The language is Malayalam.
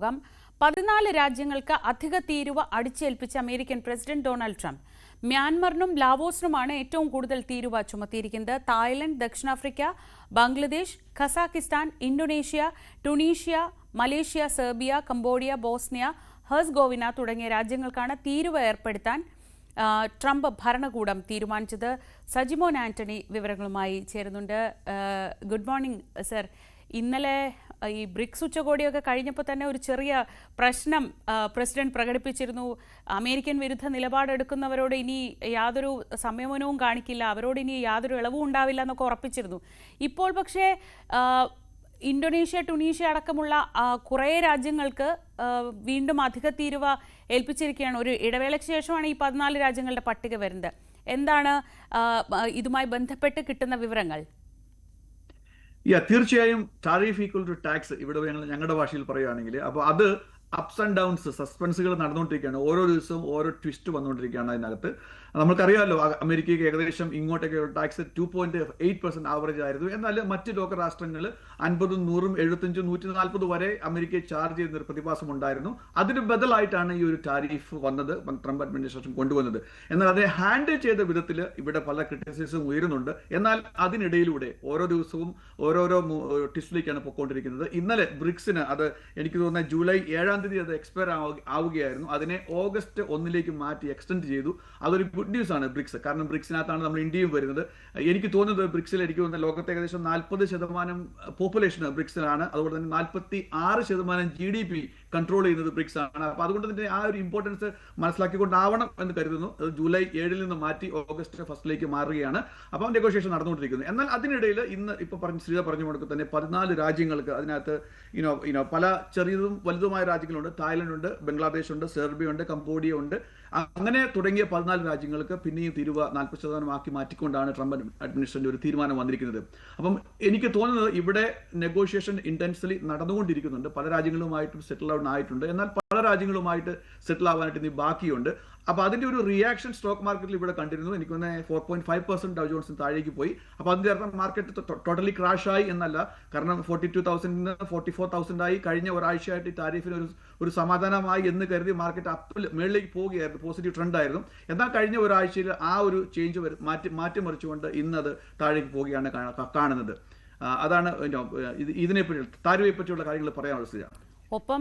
14 രാജ്യങ്ങൾക്ക് അധിക തീരുവ അടിച്ചേൽപ്പിച്ച അമേരിക്കൻ പ്രസിഡന്റ് ഡൊണാൾഡ് ട്രംപ് മ്യാൻമറിനും ലാവോസിനുമാണ് ഏറ്റവും കൂടുതൽ തീരുവ ചുമത്തിയിരിക്കുന്നത്. തായ്ലൻഡ്, ദക്ഷിണാഫ്രിക്ക, Bangladesh, Kazakhstan, Indonesia, Tunisia, Malaysia, Serbia, Cambodia, Bosnia, Herzegovina തുടങ്ങിയ രാജ്യങ്ങൾക്കാണ് തീരുവ ഏർപ്പെടുത്താൻ ട്രംപ് ഭരണകൂടം തീരുമാനിച്ചത്. സജിമോൻ ആന്റണി വിവരങ്ങളുമായി ചേരുന്നുണ്ട്. Good morning sir. ഇന്നലെ ഈ ബ്രിക്സ് ഉച്ചകോടിയൊക്കെ കഴിഞ്ഞപ്പോൾ തന്നെ ഒരു ചെറിയ പ്രശ്നം പ്രസിഡന്റ് പ്രകടിപ്പിച്ചിരുന്നു. അമേരിക്കൻ വിരുദ്ധ നിലപാടെടുക്കുന്നവരോട് ഇനി യാതൊരു സംയമനവും കാണിക്കില്ല, അവരോട് ഇനി യാതൊരു ഇളവും ഉണ്ടാവില്ല എന്നൊക്കെ ഉറപ്പിച്ചിരുന്നു. ഇപ്പോൾ പക്ഷേ ഇന്തോനേഷ്യ, ടുണീഷ്യ അടക്കമുള്ള കുറേ രാജ്യങ്ങൾക്ക് വീണ്ടും അധിക തീരുവ ഏൽപ്പിച്ചിരിക്കുകയാണ്. ഒരു ഇടവേളയ്ക്ക് ശേഷമാണ് ഈ 14 രാജ്യങ്ങളുടെ പട്ടിക വരുന്നത്. എന്താണ് ഇതുമായി ബന്ധപ്പെട്ട് കിട്ടുന്ന വിവരങ്ങൾ? തീർച്ചയായും ടാരിഫ് ഈക്വൽ ടു ടാക്സ് ഇവിടെ ഞങ്ങളുടെ ഭാഷയിൽ പറയുകയാണെങ്കിൽ അപ്പോൾ അത് അപ്സ് ആൻഡ് ഡൗൺസ്, സസ്പെൻസുകൾ നടന്നുകൊണ്ടിരിക്കുകയാണ്. ഓരോ ദിവസവും ഓരോ ട്വിസ്റ്റ് വന്നുകൊണ്ടിരിക്കുകയാണ്. അതിനകത്ത് നമുക്കറിയാമല്ലോ, അമേരിക്കയ്ക്ക് ഏകദേശം ഇങ്ങോട്ടേക്ക് ടാക്സ് 2.8% ആവറേജ് ആയിരുന്നു. എന്നാൽ മറ്റ് ലോക രാഷ്ട്രങ്ങൾ 50, 100, 75, 140 വരെ അമേരിക്കയെ ചാർജ് ചെയ്യുന്ന ഒരു പ്രതിഭാസം ഉണ്ടായിരുന്നു. അതിന് ബദലായിട്ടാണ് ഈ ഒരു ടാരിഫ് വന്നത്, ട്രംപ് അഡ്മിനിസ്ട്രേഷൻ കൊണ്ടുവന്നത്. എന്നാൽ അതിനെ ഹാൻഡിൽ ചെയ്ത വിധത്തിൽ ഇവിടെ പല ക്രിറ്റിസിസം ഉയരുന്നുണ്ട്. എന്നാൽ അതിനിടയിലൂടെ ഓരോ ദിവസവും ഓരോരോ ട്വിസ്റ്റിലേക്കാണ് പൊയ്ക്കൊണ്ടിരിക്കുന്നത്. ഇന്നലെ ബ്രിക്സിന് അത് എനിക്ക് തോന്നുന്നത് ജൂലൈ 7 അത് എക്സ്പയർ ആവുകയായിരുന്നു. അതിനെ ഓഗസ്റ്റ് 1 മാറ്റി എക്സ്റ്റെൻഡ് ചെയ്തു. അതൊരു ഗുഡ് ന്യൂസ് ആണ് ബ്രിക്സ്. കാരണം ബ്രിക്സിനകത്താണ് നമ്മൾ ഇന്ത്യയും വരുന്നത്. എനിക്ക് തോന്നുന്നത് ബ്രിക്സിൽ എനിക്ക് തോന്നുന്നത് ലോകത്തെ ഏകദേശം 40% പോപ്പുലേഷൻ ബ്രിക്സിലാണ്. അതുപോലെ തന്നെ 46% GDP കൺട്രോൾ ചെയ്യുന്നത് ബ്രിക്സ് ആണ്. അപ്പൊ അതുകൊണ്ട് തന്നെ ആ ഒരു ഇമ്പോർട്ടൻസ് മനസ്സിലാക്കിക്കൊണ്ടാവണം എന്ന് കരുതുന്നു. അത് ജൂലൈ 7 നിന്ന് മാറ്റി ഓഗസ്റ്റ് 1 മാറുകയാണ്. അപ്പം നെഗോഷിയേഷൻ നടന്നുകൊണ്ടിരിക്കുന്നു. എന്നാൽ അതിനിടയിൽ ഇന്ന് ശ്രീധ പറഞ്ഞു കൊടുക്കുക തന്നെ 14 രാജ്യങ്ങൾക്ക് അതിനകത്ത് പല ചെറിയതും വലുതുമായ രാജ്യങ്ങളുണ്ട്. തായ്ലൻഡ് ഉണ്ട്, ബംഗ്ലാദേശ് ഉണ്ട്, സെർബിയ ഉണ്ട്, കംബോഡിയ ഉണ്ട്. അങ്ങനെ തുടങ്ങിയ 14 രാജ്യങ്ങൾക്ക് പിന്നെയും തീരുവ 40% ആക്കി മാറ്റിക്കൊണ്ടാണ് ട്രംപ് അഡ്മിനിസ്ട്രേഷന്റെ ഒരു തീരുമാനം വന്നിരിക്കുന്നത്. അപ്പം എനിക്ക് തോന്നുന്നത് ഇവിടെ നെഗോഷിയേഷൻ ഇന്റൻസ്ലി നടന്നുകൊണ്ടിരിക്കുന്നുണ്ട്. പല രാജ്യങ്ങളുമായിട്ടും സെറ്റിൽ ആയിട്ടുണ്ട്. എന്നാൽ പല രാജ്യങ്ങളുമായിട്ട് സെറ്റിൽ ആവാനായിട്ട് ഇനി ബാക്കിയുണ്ട്. അപ്പൊ അതിന്റെ ഒരു റിയാക്ഷൻ സ്റ്റോക്ക് മാർക്കറ്റിൽ ഇവിടെ കണ്ടിരുന്നു. എനിക്ക് തോന്നുന്നത് 4.5% ഡൗ ജോൺസിന് താഴേക്ക് പോയി. അപ്പൊ അതിന്റെ അർത്ഥം മാർക്കറ്റ് ടോട്ടലി ക്രാഷ് ആയി എന്നല്ല. കാരണം 42,000 44,000 ആയി. കഴിഞ്ഞ ഒരാഴ്ചയായിട്ട് ഈ താരിഫിന് ഒരു സമാധാനമായി എന്ന് കരുതി മാർക്കറ്റ് അപ്പിൽ മേളിലേക്ക് പോവുകയായിരുന്നു, പോസിറ്റീവ് ട്രെൻഡ് ആയിരുന്നു. എന്നാൽ കഴിഞ്ഞ ഒരാഴ്ചയിൽ ആ ഒരു ചേഞ്ച് മാറ്റിമറിച്ചുകൊണ്ട് ഇന്നത് താഴേക്ക് പോവുകയാണ് കാണുന്നത്. അതാണ് ഇതിനെപ്പറ്റി താരിഫിനെ പറ്റിയുള്ള കാര്യങ്ങൾ പറയാനുള്ള സ്ഥിതി. ഒപ്പം